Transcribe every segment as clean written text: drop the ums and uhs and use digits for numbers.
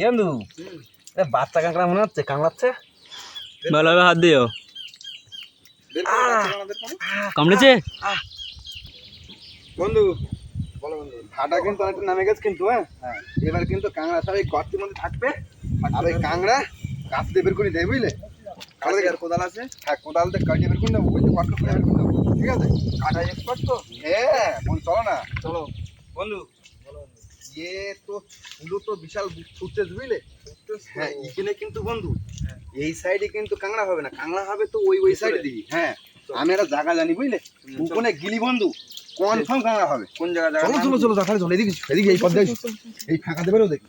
বন্ধু বাচ্চা কাঁকড়া মনে হচ্ছে কামড়াচ্ছে। ভালোভাবে হাত দিও। কামড়েছে বন্ধু? বলো বন্ধু। ভাটা কিন্তু অনেকটা নামে গেছে কিন্তু। হ্যাঁ, এবার কিন্তু কাঁকড়া সব এই গর্তের মধ্যে থাকবে আর ওই কাঁকড়া গাছ দিয়ে বের করে দেয়, বুঝলে? আর কোদাল আছে? হ্যাঁ, কোদাল দিয়ে কাটিয়ে বের করে নেবো, বুঝলি? গর্ত করে বের করে নেবো, ঠিক আছে? কাটা এক্সপার্ট তো। হ্যাঁ বন্ধু, চলো না। চলো বন্ধু। এ তো ফুলো তো বিশাল ফুটতেছে, বুঝলে? হ্যাঁ, এখানে কিন্তু বন্ধু এই সাইডে কিন্তু কাঁকড়া হবে না, কাঁকড়া হবে তো ওই সাইডে দিবি। হ্যাঁ, আমি একটা জায়গা জানি, বুঝলে? ওখানে গিলি বন্ধু, কনফার্ম কাঁকড়া হবে। কোন জায়গা? চলো চলো চলো, তাড়াতাড়ি চলো। এদিকে এদিকে, এই পদ্মায় এই ফাঁকা দেবে, দেখি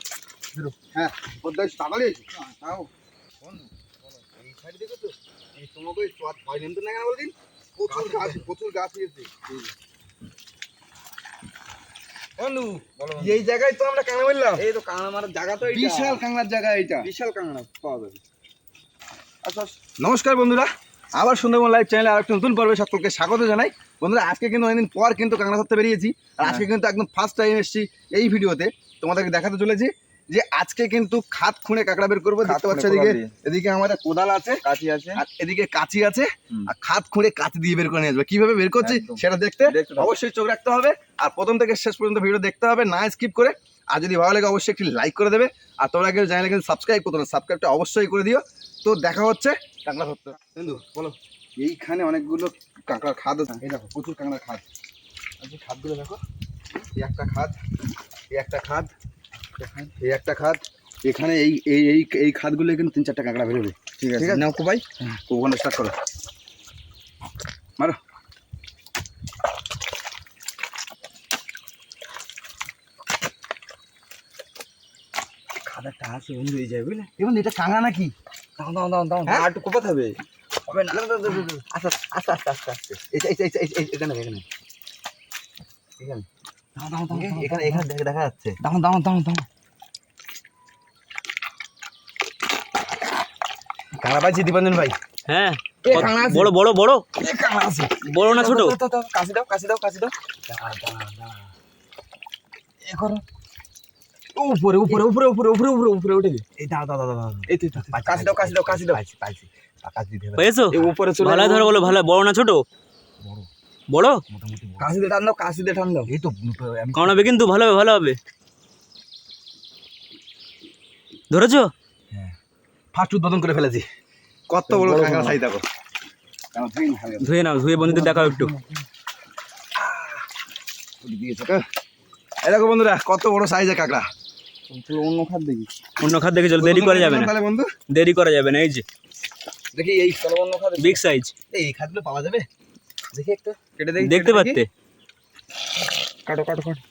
বেরো। হ্যাঁ, পদ্মায় তাড়াতাড়ি এসো। তাও বন্ধু এই সাইডে দেখো তো, এই তোমাকে ওই চট ভয় নেমতে না কেন বলদিন? প্রচুর গাছ হয়েছে বন্ধু। এই জায়গায় তো আমরা কাঁকড়া মারলাম। এই তো কাঁকড়া মারার জায়গা তো, বিশাল কাঁকড়ার জায়গা এটা, বিশাল কাঁকড়া পাওয়া যাবে। আচ্ছা, নমস্কার বন্ধুরা, আবার সুন্দরবন লাইভ চ্যানেলে আরেকটা নতুন পর্বে সকলকে স্বাগত জানাই। বন্ধুরা, আজকে কিন্তু অনেকদিন পর কিন্তু কাঁকড়া ধরতে বেরিয়েছি, আর আজকে কিন্তু একদম ফার্স্ট টাইম এসেছি এই ভিডিওতে তোমাদেরকে দেখাতে চলেছি যে আজকে কিন্তু খাত খুঁড়ে কাঁকড়া বের করবো। দেখতে পাচ্ছ এদিকে, এদিকে আমাদের কোদাল আছে, কাঁচি আছে, আর এদিকে কাঁচি আছে, আর খাত খুঁড়ে কাঁচি দিয়ে বের করে নিয়ে আসবে। কিভাবে বের করছি সেটা দেখতে অবশ্যই চোখ রাখতে হবে, আর প্রথম থেকে শেষ পর্যন্ত ভিডিও দেখতে হবে, না স্কিপ করে। আর যদি ভালো লাগে অবশ্যই একটি লাইক করে দেবে, আর তোমরা কিন্তু চ্যানেলে কিন্তু সাবস্ক্রাইব করতে না, সাবস্ক্রাইবটা অবশ্যই করে দিও। তো দেখা হচ্ছে কাঁকড়া ধরতে। বন্ধু বলো, এইখানে অনেকগুলো কাঁকড়ার খাদ আছে, এই দেখো প্রচুর কাঁকড়ার খাদ আছে। খাদগুলো দেখো, এই একটা খাদ, এই একটা খাদ, এই একটা খাদ, এখানে এই এই এই এই খাদগুলো কিন্তু 3-4টা কাঁকড়া বেরোবে। ঠিক আছে, নাও কোপাই, কোপানো স্টার্ট করো, মারো। খাদারটা আছে বন্ধু, এই যায় বুঝলে? এই বন্ধু, এটা কাঁকড়া নাকি? দাও দাও দাও দাও, আর একটু কোপাতে হবে। হবে না, আস্তে আস্তে আস্তে আস্তে আস্তে, এখানে এখানে এখানে দাও দাও দাও, এখানে এখানে দেখা যাচ্ছে। দাও দাও দাও দাও, কাঁকড়া পাইছি দীপাঞ্জন ভাই। হ্যাঁ, বড় বড় বড় কাঁকড়া আছে। বড় না ছোট? কাশি দাও কাশি দাও কাশি দাও, এ করো উপরে উপরে উপরে উপরে উপরে উপরে উপরে উঠে। এই দাও দাও দাও দাও, এই তো কাশি দাও কাশি দাও কাশি দাও। পাইছি পাইছি, কাশি দিতে হবে। পেয়েছো? এই উপরে চলে ভালো ধরো, বলো ভালো। বড় না ছোট? বড় বড়, মোটামুটি। কাশি দিয়ে টান দাও, কাশি দিয়ে টান দাও। এই তো কামড় হবে কিন্তু, ভালো হবে ভালো হবে। ধরেছো? হ্যাঁ, ফার্স্ট উদ্বোধন করে ফেলেছি। কত বড় কাঁকড়া সাইজ দেখো। ধুয়ে নাও, ধুয়ে বন্ধুদের দেখাও একটু। এই দেখো বন্ধুরা, কত বড় সাইজের কাঁকড়া। অন্য খাদ দেখি, অন্য খাদ দেখে চলো, দেরি করা যাবে না বন্ধু, দেরি করা যাবে না। এই যে দেখি এই চলো অন্য খাদ, বিগ সাইজ। এই খাদগুলো পাওয়া যাবে, দেখি একটা কেটে দেখি। দেখতে পাচ্তে? কাটো কাটো কাটো,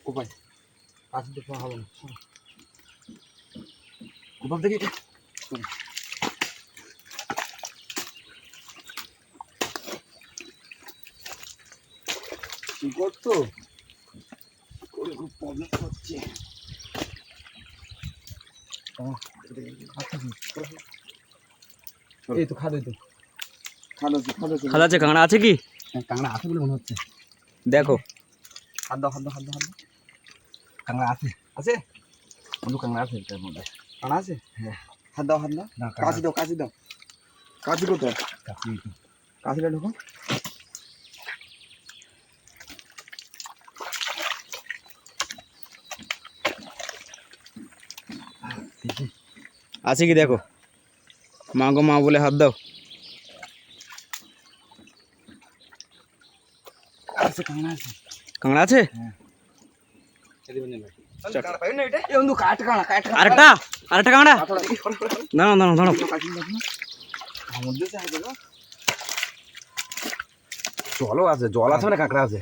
কোপাই কাজ দেখতে হবে না, কোপাল দেখি। করতো খুব প্রবলেম হচ্ছে। এই তো খাদ, এই তো খাদ আছে, খাদ আছে, খাদ আছে। কাঁকড়া আছে কি? কাঁকড়া আছে বলে মনে হচ্ছে। দেখো, হাত দাও হাত দাও হাত দাও হাত দাও, কাঁকড়া আছে আছে বন্ধু, কাঁকড়া আছে এটার মধ্যে। কাঁকড়া আছে? হ্যাঁ, হাত দাও হাত দাও, কাশি দাও কাশি দাও। কাশি কোথায়? কাশি, কাশিটা ঢোকো। আছে কি দেখো। মা গো মা বলে হাত দাও। আছে, কাঁকড়া আছে। কাঁকড়া আছে? হ্যাঁ, আরেকটা আরেকটা কাঁকড়া। দাঁড়াও দাঁড়াও দাঁড়াও, জলও আছে, জল আছে মানে কাঁকড়া আছে।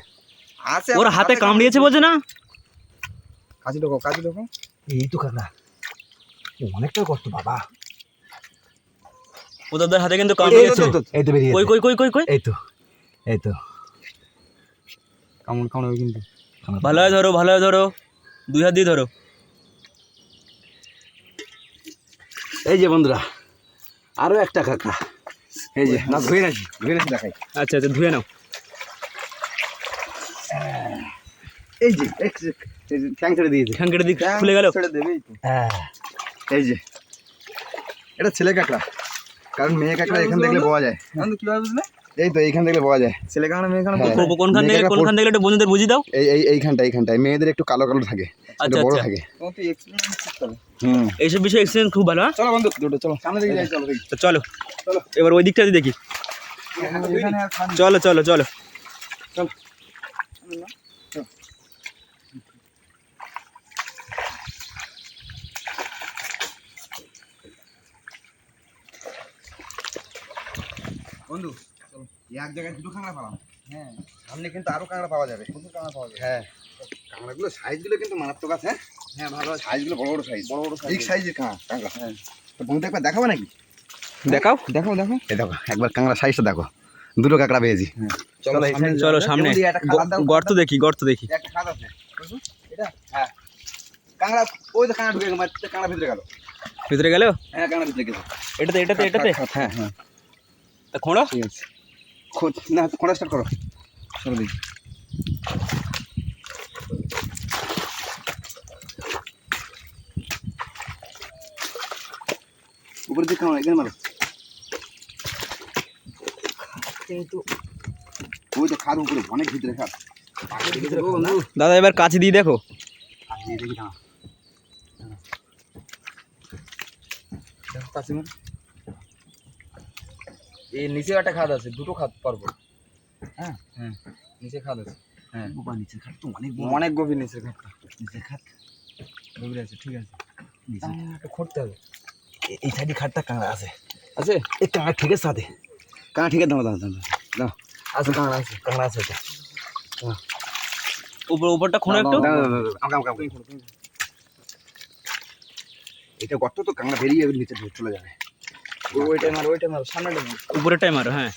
ওর হাতে কামড়িয়েছে বলছে না? কাশি ঢোকো কাশি ঢোকো। এই তো কাঁকড়া, অনেকটা কষ্ট বাবা। ওদের হাতে কিন্তু কামড়িয়েছে। এই তো বেরিয়ে, কই কই কই কই কই, এই তো এই তো কামড় কামড় কিন্তু। ভালো ধরো ভালো ধরো, 2 হাত দিয়ে ধরো। এই যে বন্ধুরা, আরো একটা কাঁকড়া। এই যে না, ধুয়ে নাকি দেখাই। আচ্ছা আচ্ছা, ধুয়ে নাও। এই যে ঠ্যাং ছেড়ে দিয়েছে, ঠ্যাং কেটে দিক খুলে গেল। ছেড়ে দেবেই তো। হ্যাঁ এই যে এটা ছেলে কাঁকড়া, কারণ মেয়ে কাঁকড়া এখান থেকে পাওয়া যায়। কিভাবে বুঝলে? এই তো এইখান থেকে পাওয়া যায় ছেলে কাঁকড়া মেয়ে কাঁকড়া। কোনখান থেকে একটু বন্ধুদের বুঝিয়ে দাও। এইখানটায় মেয়েদের একটু কালো কালো থাকে, আচ্ছা বড় আচ্ছা, থাকে। এইসব বিষয়ে এক্সপিরিয়েন্স খুব ভালো। হ্যাঁ চলো বন্ধু দুটো চলো সামনে দিকে যাই, চলো তো চলো চলো এবার ওই দিকটা দেখি। এখানে আর খান চলো চলো চলো। চলো। বন্ধু চলো এক জায়গায় দুটো কাঁকড়া পেলাম। হ্যাঁ সামনে কিন্তু আরো কাঁকড়া পাওয়া যাবে, প্রচুর কাঁকড়া পাওয়া যাবে। হ্যাঁ কাঁকড়াগুলো সাইজগুলো কিন্তু মারাত্মক আছে। হ্যাঁ ভালো সাইজগুলো, বড় বড় সাইজ, বড় বড় বিগ সাইজের কাঁকড়া। হ্যাঁ তো বন্ধু একবার দেখাবো নাকি? দেখাও। দেখো দেখো এই দেখো একবার কাঁকড়া সাইজটা দেখো, দুটো কাঁকড়া পেয়েছি। চলো সামনে গর্ত দেখি, গর্ত দেখি। একটা খাদ আছে এটা। হ্যাঁ কাঁকড়া, ওই তো কাঁকড়া ঢুকে গেল, কাঁকড়া ভিতরে গেল। ভিতরে গেল? হ্যাঁ কাঁকড়া ভিতরে গেছে। এটাতে এটাতে এটাতে হ্যাঁ হ্যাঁ তা খোঁড়ো। ঠিক আছে, না খোঁড়া স্টার্ট করো। চলো দেখি। উপরে দিকে কামড়, এখানে মারো। কিন্তু ওই তো খাদ উপরে, অনেক ভিতরে খাদ। দাদা এবার কাছে দিয়ে দেখো। দেখি দাঁড়া, দেখো কাছে মার। এই নিচে একটা খাদ আছে, দুটো খাদ পারবো। হ্যাঁ হ্যাঁ নিচে খাদ আছে। হ্যাঁ বাবা নিচের খাদ তো অনেক অনেক গভীর নিচের খাদটা, নিচের খাদ গভীর আছে। ঠিক আছে, নিচে একটু খুঁড়তে হবে। এই সাইডে খাদটা কাঁকড়া আছে। আছে এই কাঁকড়া ঠিক আছে সাথে, কাঁকড়া ঠিক আছে। দাঁড়া দাঁড়া দাঁড়া দাঁড়া, আছে কাঁকড়া আছে। কাঁকড়া আছে এটা। উপরটা খোঁড়ো একটু। এটা গর্ত তো, কাঁকড়া বেরিয়ে নিচে চলে যাবে। ওইটাই মারো, ওইটাই মারো, সামনেটা মারো। উপরেরটাই মারো। হ্যাঁ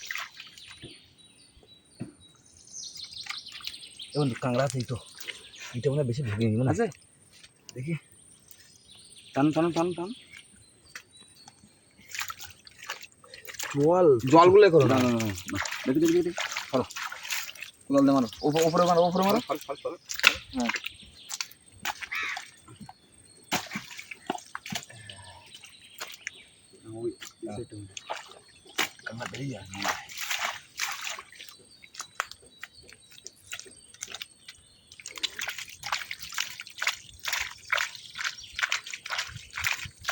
এবং কাঁকড়া আছে এই তো, এটা মনে হয় বেশি ঢুকে গেল। আছে দেখি টান টান টান টান, জলগুলো করো না। দেখি দেখি দেখি, ফলো কোদাল দিয়ে মারো, উপরে মারো, উপরে মারো। হ্যাঁ কাঁকড়া বেরিয়ে যায়।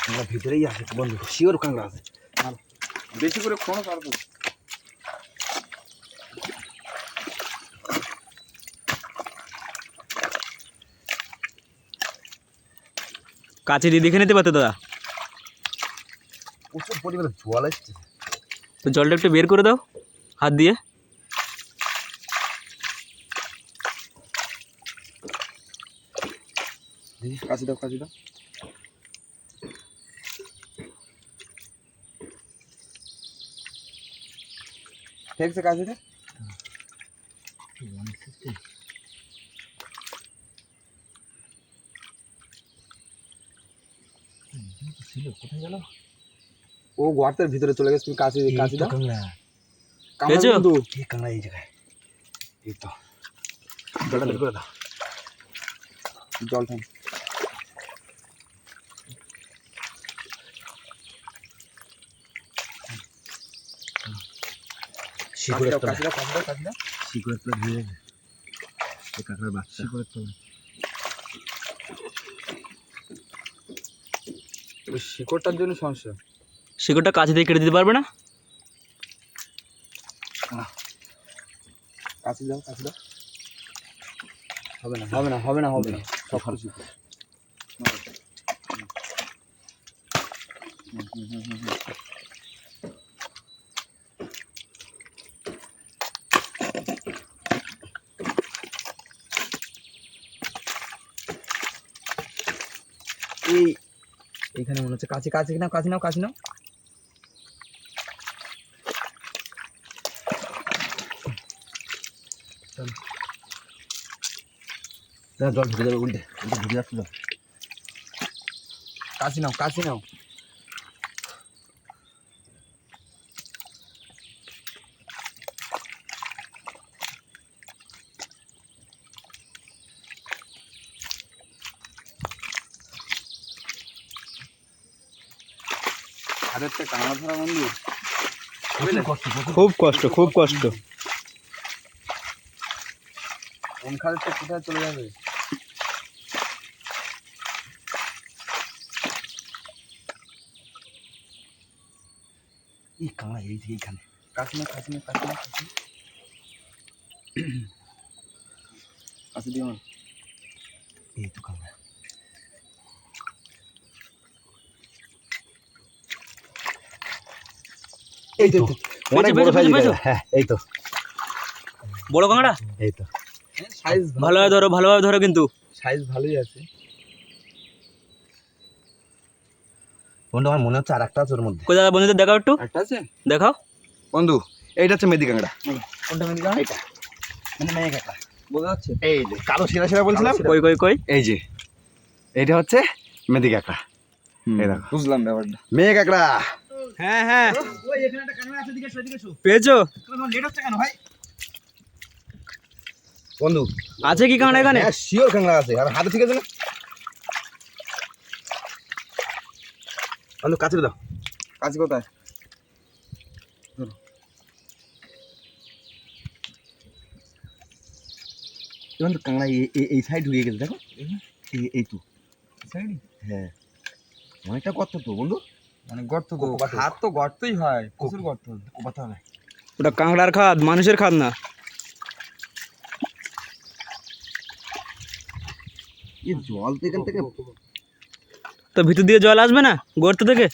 কাঁকড়া ভিতরেই আছে বন্ধু, শিওর কাঁকড়া আছে। বেশি করে খোঁড়ো পারবো। কাছে দিয়ে দেখে নিতে পারতো দাদা। প্রচুর পরিমাণে জল আসছে। তো জলটা একটু বের করে দাও হাত দিয়ে। দেখি কাছে দাও, কাছে দাও। ঠিক আছে, কাছে দে। কোথায় গেল? ও গর্তের ভিতরে চলে গেছে, তুমি কাছে কাছে দাও। কাঁকড়া, পেয়েছো? কিন্তু এই কাঁকড়া এই জায়গায়। এই তো জলটা বের করে দাও। জল টান। শিকড়ের তলায়, কাছে দাও, কাছে দাও, কাছে দাও। শিকড়ের তলায় ধুয়ে গেছে এই কাঁকড়ার বাচ্চা। শিকড়ের তলায়। ওই শিকড়টার জন্য সমস্যা। শিকড়টা কাছে দিয়ে কেটে দিতে পারবে না? কাছে দাও, কাছে দাও। হবে না, হবে না, হবে না, হবে না। সব ভালো। শিকড়। এই এইখানে মনে হচ্ছে কাছে, কাছে নাও, কাছে নাও, কাছে নাও। জল ঢুকে যাবে, উল্টে উল্টে ঢুকে যাচ্ছে জল। কাছে নাও, কাছে নাও। হাতের থেকে কাঁকড়া ধরা বন্ধু খুব কষ্ট, খুব কষ্ট। কোন খাদের থেকে কোথায় চলে যাবে? এই কাঁকড়া এই যে এইখানে কাশিনা কাশিনা কাশিনা কাশিনা কাশি দিও না। এই তো কাঁকড়া। এই তো অনেক বড় সাইজ। হ্যাঁ এই তো বড় কাঁকড়া, এই তো সাইজ ভালোভাবে ধরো, ভালোভাবে ধরো কিন্তু। সাইজ ভালোই আছে বন্ধু। আমার মনে হচ্ছে আর একটা আছে ওর মধ্যে। কোথায় বন্ধুদের দেখাও একটু, একটা আছে দেখাও বন্ধু। এইটা হচ্ছে মেদি কাঁকড়া। কোনটা মেদি কাঁকড়া? এটা মানে মেয়ে কাঁকড়া বোঝা যাচ্ছে? এই যে কালো শিরা শিরা বলছিলাম। কই কই কই, এই যে এইটা হচ্ছে মেদি কাঁকড়া। এই দেখো বুঝলাম ব্যাপারটা, মেয়ে কাঁকড়া। হ্যাঁ হ্যাঁ ওই এখানে একটা কাঁকড়া আছে, দিকে এসো দিকে এসো। পেয়েছো? লেট হচ্ছে কেন ভাই? বন্ধু আছে কি কাঁকড়া এখানে? হ্যাঁ শিওর কাঁকড়া আছে। আর হাতে ঠিক আছে না বন্ধু? কাছে দাও। কাছে কোথায়? বন্ধু কাঁকড়া এই সাইড ঢুকে গেছে, দেখো এই তো সাইড। হ্যাঁ অনেকটা গর্ত তো বন্ধু, মানে গর্ত তো, হাত তো গর্তই হয়, প্রচুর গর্ত। কোপাতে হবে। ওটা কাঁকড়ার খাদ, মানুষের খাদ না। এই জল তো এখান থেকে তো ভিতর দিয়ে জল আসবে না গর্ত থেকে?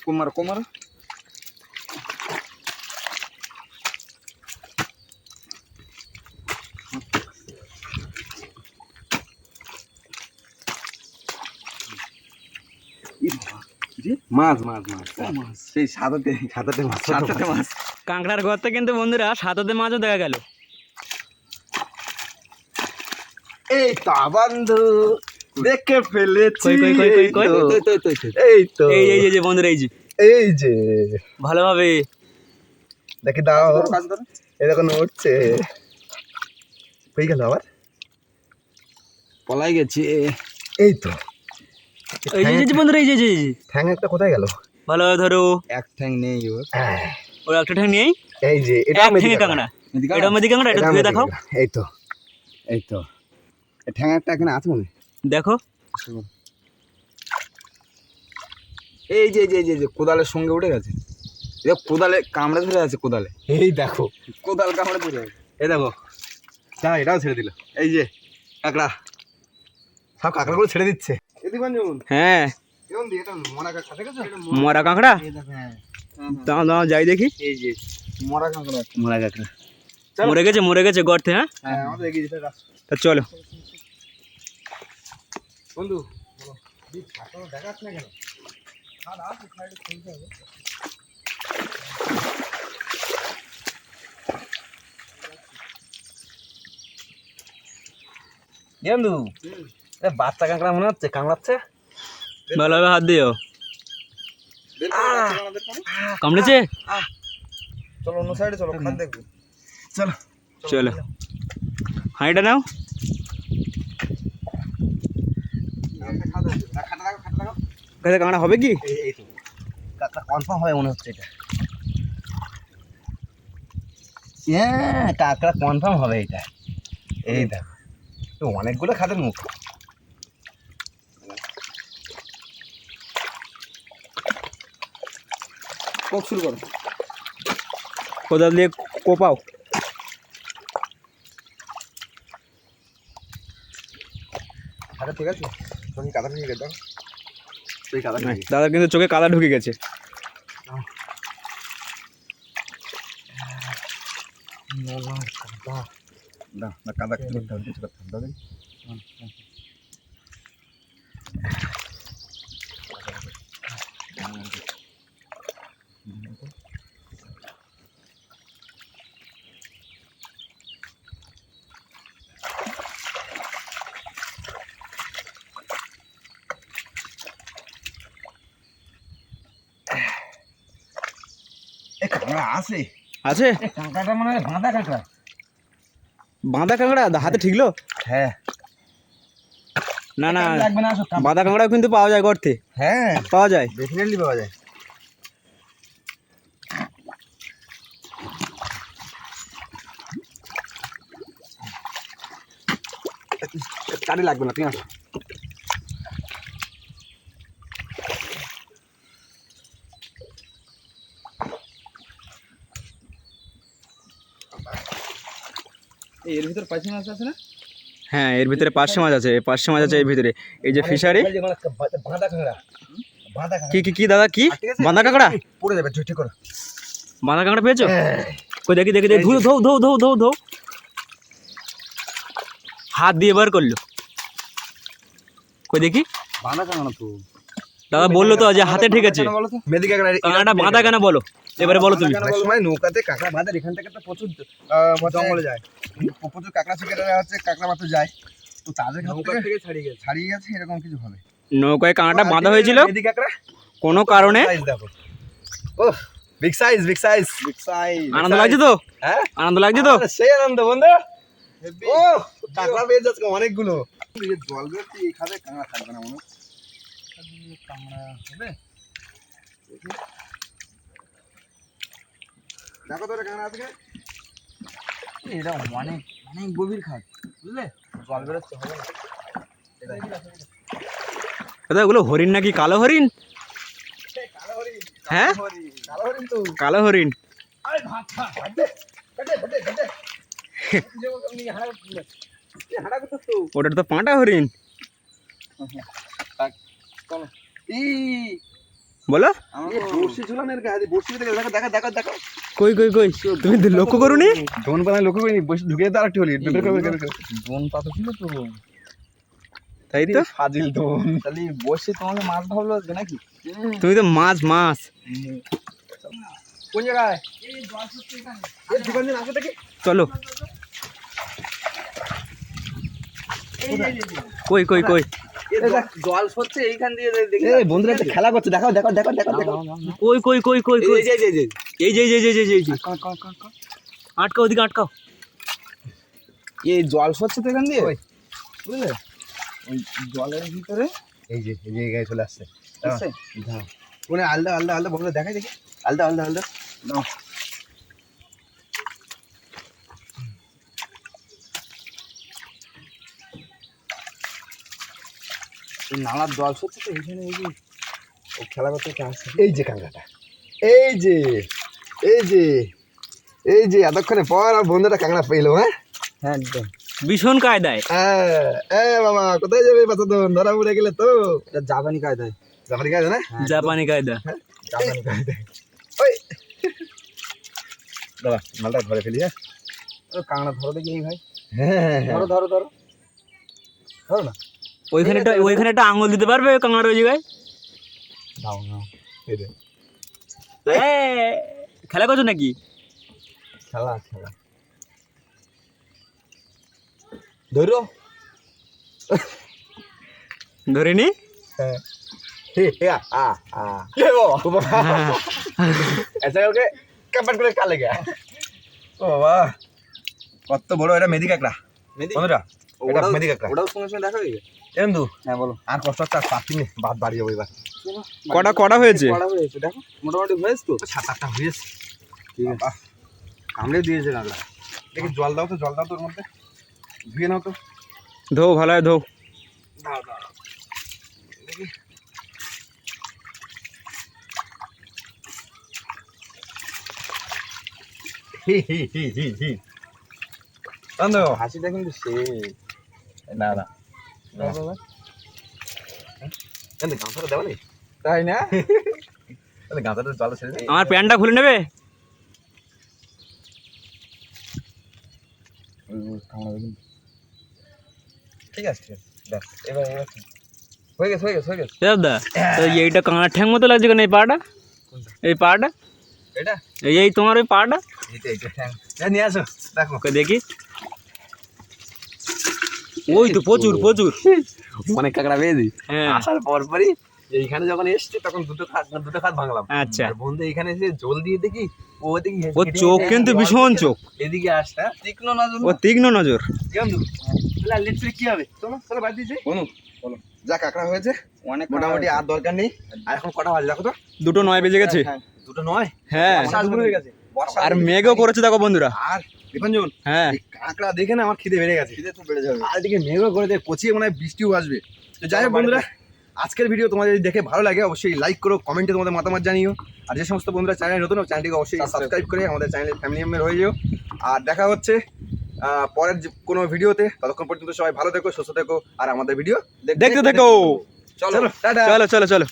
কুমার কুমার মাছ মাছ মাছ মাছ সেই সাদাতে সাদাতে মাছ, সাদাতে মাছ। কাঁকড়ার গর্তে কিন্তু বন্ধুরা সাদাতে মাছও দেখা গেল। এই তো বন্ধু দেখে ফেলেছি। কই, কই, কই, কই, কই? এই তো এই এই এই যে বন্ধুরা, এই যে এই যে ভালোভাবে দেখি দাও। এই দেখো নড়ছে, হয়ে গেল আবার পলাই গেছে। এই তো এই যে এই যে বন্ধুরা, এই যে এই যে ঠ্যাং একটা কোথায় গেল? ভালোভাবে ধরো। এক ঠ্যাং নেই ওর। ওর একটা ঠ্যাং নেই। এই যে এটা এক ঠ্যাঙে কাঁকড়া, এটা মেদি কাঁকড়া, এটা ধুয়ে দেখাও। এই তো এই তো ঠ্যাং একটা এখানে আছে মনে। দেখো এই যে এই যে কোদালের সঙ্গে উঠে গেছে। দেখ কোদালে কামড়ে ধরে আছে, কোদালে। এই দেখো কোদাল কামড়ে ধরে আছে। এই দেখো যা এটাও ছেড়ে দিল। এই যে কাঁকড়া, সব কাঁকড়াগুলো ছেড়ে দিচ্ছে। এদিকে বাঞ্জুন হ্যাঁ এরকম দিয়ে এটা মরা কাঁকড়া দেখেছো? মরা কাঁকড়া, এই দেখো হ্যাঁ দাও দাও যাই দেখি। এই যে মরা কাঁকড়া, মরা কাঁকড়া মরে গেছে গর্তে। হ্যাঁ হ্যাঁ আমাদের এগিয়ে যেতে রাস্তা। তা চলো বন্ধু বলো বীজ কাঁকড়া দেখাচ্ছে না কেন? আর আছে সাইডে খুলতে হবে। বন্ধু বাচ্চা কাঁকড়া মনে হচ্ছে, কামড়াচ্ছে। ভালোভাবে হাত দিও। কামড়েছে? চলো অন্য সাইডে চলো, খান দেখবো। চলো চলো হাঁড়িটা নাও। কাছে কাঁকড়া হবে কি? এই তো কাঁকড়া কনফার্ম হবে মনে হচ্ছে এটা। হ্যাঁ কাঁকড়া কনফার্ম হবে এটা। এই দেখো তো অনেকগুলো খাদের মুখ। কোক শুরু করো। কোদাল দিয়ে কোপাও। আরে ঠিক আছে তুমি কাদা নিয়ে গেছো, তুই কাদা নিয়ে গেছো। দাদা কিন্তু চোখে কাদা ঢুকে গেছে। না না কাদা কিছু করতে হবে, কিছু করতে হবে। এ কাঁকড়া আছে আছে এ কাঁকড়াটা মানে বাঁধা কাঁকড়া। বাঁধা কাঁকড়া হাতে ঠিকলো? হ্যাঁ না না, লাগবে না, আসো বাঁধা কাঁকড়াও কিন্তু পাওয়া যায় গর্তে, হ্যাঁ পাওয়া যায়। ডেফিনেটলি পাওয়া যায়। কারি লাগবে না, তুমি আসো। এর ভিতর পাঁচশো মাছ আছে না? হ্যাঁ, এর ভিতরে 500 মাছ আছে, 500 মাছ আছে এর ভিতরে। এই যে ফিশারি। বাঁধা কাঁকড়া, বাঁধা কাঁকড়া। কি কি কি দাদা, কি ঠিক আছে? বাঁধা কাঁকড়া? পড়ে যাবে, ঠিক করো। বাঁধা কাঁকড়া পেয়েছো? কই দেখি দেখি দেখি, ধৌ ধৌ ধৌ ধৌ ধৌ। হাত দিয়ে বার করলো, কই দেখি। বাঁধা কাঁকড়া তো। দাদা বললো তো যে হাতে ঠিক আছে। মেদি কাঁকড়া কাঁকড়াটা বাঁধা কেন বলো, এবারে বলো তুমি। অনেক সময় নৌকাতে কাঁকড়া বাঁধে, এখান থেকে তো প্রচুর জঙ্গলে যায়, প্রচুর কাঁকড়া শিকারীরা হচ্ছে কাঁকড়া মারতে যায়, তো তাদের নৌকা থেকে ছাড়িয়ে গেছে এরকম কিছু হবে। নৌকায় কাঁকড়াটা বাঁধা হয়েছিল মেদি কাঁকড়া কোনো কারণে। সাইজ দেখো, oh big size big size big size. আনন্দ লাগছে তো? হ্যাঁ আনন্দ লাগছে তো? সেই আনন্দ বন্ধু। ও কাঁকড়া পেয়ে যাচ্ছে অনেকগুলো। জল বেরোচ্ছে, এই খাবে কাঁকড়া থাকবে না মনে হচ্ছে। কাঁকড়া হবে, দেখো তোর কাঁকড়া আছে? এটা অনেক অনেক গভীর খাত, বুঝলে? জল বেরোচ্ছে, হবে না। দাদা ওগুলো হরিণ নাকি, কালো হরিণ? হ্যাঁ কালো হরিণ তো। কালো হরিণ। আরে ভাত খা, ভাত দে, কাটে কাটে কাটে। যেমন আপনি হাঁটা করতে তো। ওটা তো পাঁটা হরিণ। ই বলো এই বড়শি ঝুলানের গায়ে বড়শি দেখো দেখো দেখো দেখো। কই কই কই, তুমি তো লক্ষ্য করোনি? দোন পাতা লক্ষ্য করিনি, বসে ঢুকে তো আরেকটি হলি। বন পাতা ছিল তো, তাই তো, ফাজিল দোন। তাহলে বসে তোমাকে মাছ ভাবলো আজকে নাকি? তুমি তো মাছ মাছ। কোন জায়গায়? এই জল সত্যি এখানে। এই দোকানে আছে দেখি। চলো, কই কই কই, জল সরছে এইখান দিয়ে দেখি। এই বন্ধুরা একটা খেলা করছে, দেখাও দেখো দেখো দেখো দেখো। কই কই কই কই কই, এই যে এই যে এই যে এই যে এই যে এই যে, আটকাও ওদিকে আটকাও। এই জল সরছে তো এখান দিয়ে, ওই। বুঝলে? ওই জলের ভিতরে এই যে গায়ে চলে আসছে। আসছে? হ্যাঁ কোনে আলদা আলদা আলদা বন্ধুরা দেখাই দেখি। আলদা আলদা আলদা নাও। এই নালার জল সরছে তো এইখানে, এই যে ও খেলা করতে আসছে। এই যে কাঁকড়াটা, এই যে এই যে এই যে এতক্ষণে পর আর বন্ধুটা কাঁকড়া পেলো। হ্যাঁ হ্যাঁ একদম ভীষণ কায়দায়। মামা কোথায় যাবে বাচ্চাদন, ধরা উড়ে গেলে তো। এটা জাপানি কায়দায়। জাপানি কাজ না, জাপানি কায়দা। জাপানি কাজ। ওই দাদা মালটা ধরে ফেলি। হ্যাঁ ও কাঁকড়া ধরো দেখি এই ভাই, হ্যাঁ ধরো ধরো ধরো ধরো না। ওইখানে একটা আঙুল দিতে পারবে কাঁকড়ার ওই জায়গায়? দাও না, এই যে খেলা করছো নাকি? খেলা খেলা ধরো। ধরে নি। হ্যাঁ ये वो ऐसा करके कपट করে কালে গয়া। ও বাবা কত বড় এটা মেদি কাঁকড়া বন্ধুরা, এটা মেদি কাঁকড়া। ওটাও সঙ্গে সঙ্গে দেখা হয়ে এন্দু হ্যাঁ বলো। আর কষ্ট হচ্ছে, আর পাচ্ছি না, বাদ বাড়ি যাবো এবার। কটা কটা হয়েছে? কড়া হয়েছে দেখো, মোটামুটি হয়েছে তো। 7-8টা হয়েছে। ঠিক আছে, কামড়ে দিয়েছে কাঁকড়া। দেখি জল দাও তো, জল দাও তোর মধ্যে, ধুয়ে নাও তো। ধৌ ভালো হয় ধৌ। দাও দাও দেখি। বন্ধু হাসিটা কিন্তু সে না না গাঁথাটা দেওয়া নেই, তাই না? গাঁথাটা জল ছেড়ে দিই। আমার প্যান্টটা খুলে নেবে? ঠিক আছে ঠিক আছে, দেখ এবার এবার ঠিক। হয়ে গেছে হয়ে গেছে হয়ে গেছে। দাদা তো এইটা কাঁকড়ার ঠ্যাং মতো লাগছে কেন? এই পাটা, এই পাটা, এটা এই তোমার ওই পাটা এইটা এইটা হ্যাঁ নিয়ে আসো দেখো। ওকে দেখি। ওই তো প্রচুর প্রচুর। অনেক কাঁকড়া পেয়েছি। হ্যাঁ আসার পরপরই এইখানে যখন এসছি তখন দুটো খাত ভাঙলাম। আচ্ছা, আর বন্ধু এখানে এসে জল দিয়ে দেখি ও দেখি ও চোখ কিন্তু ভীষণ চোখ, এদিকে আসটা তীক্ষ্ণ নজর। ও তীক্ষ্ণ নজর। বন্ধু তাহলে লেটস কি হবে, চলো চলো বাদ দিয়েছি বন্ধু। বলো যা কাঁকড়া হয়েছে অনেক মোটামুটি আর দরকার নেই। আর এখন কটা বাজে দেখো তো? 2:09 বেজে গেছে। দুটো নয়। হ্যাঁ বর্ষা শুরু হয়ে গেছে। বর্ষা আর মেঘও করেছে দেখো বন্ধুরা। আর দীপাঞ্জন, হ্যাঁ এই কাঁকড়া দেখে না আমার খিদে বেড়ে গেছে। খিদে তো বেড়ে যাবে। আর এদিকে মেঘও করেছে, কচিয়ে মনে হয় বৃষ্টিও আসবে। তো যাই হোক বন্ধুরা, আজকের ভিডিও তোমাদের যদি দেখে ভালো লাগে অবশ্যই লাইক করো, কমেন্টে তোমাদের মতামত জানিও। আর যে সমস্ত বন্ধুরা চ্যানেল নতুন, চ্যানেলটিকে অবশ্যই সাবস্ক্রাইব করে আমাদের চ্যানেলের ফ্যামিলি মেম্বার হয়ে যেও। আর দেখা হচ্ছে পরের কোনো ভিডিওতে। ততক্ষণ পর্যন্ত সবাই ভালো থেকো, সুস্থ থেকো, আর আমাদের ভিডিও দেখতে থেকো। চলো টাটা। চলো চলো চলো।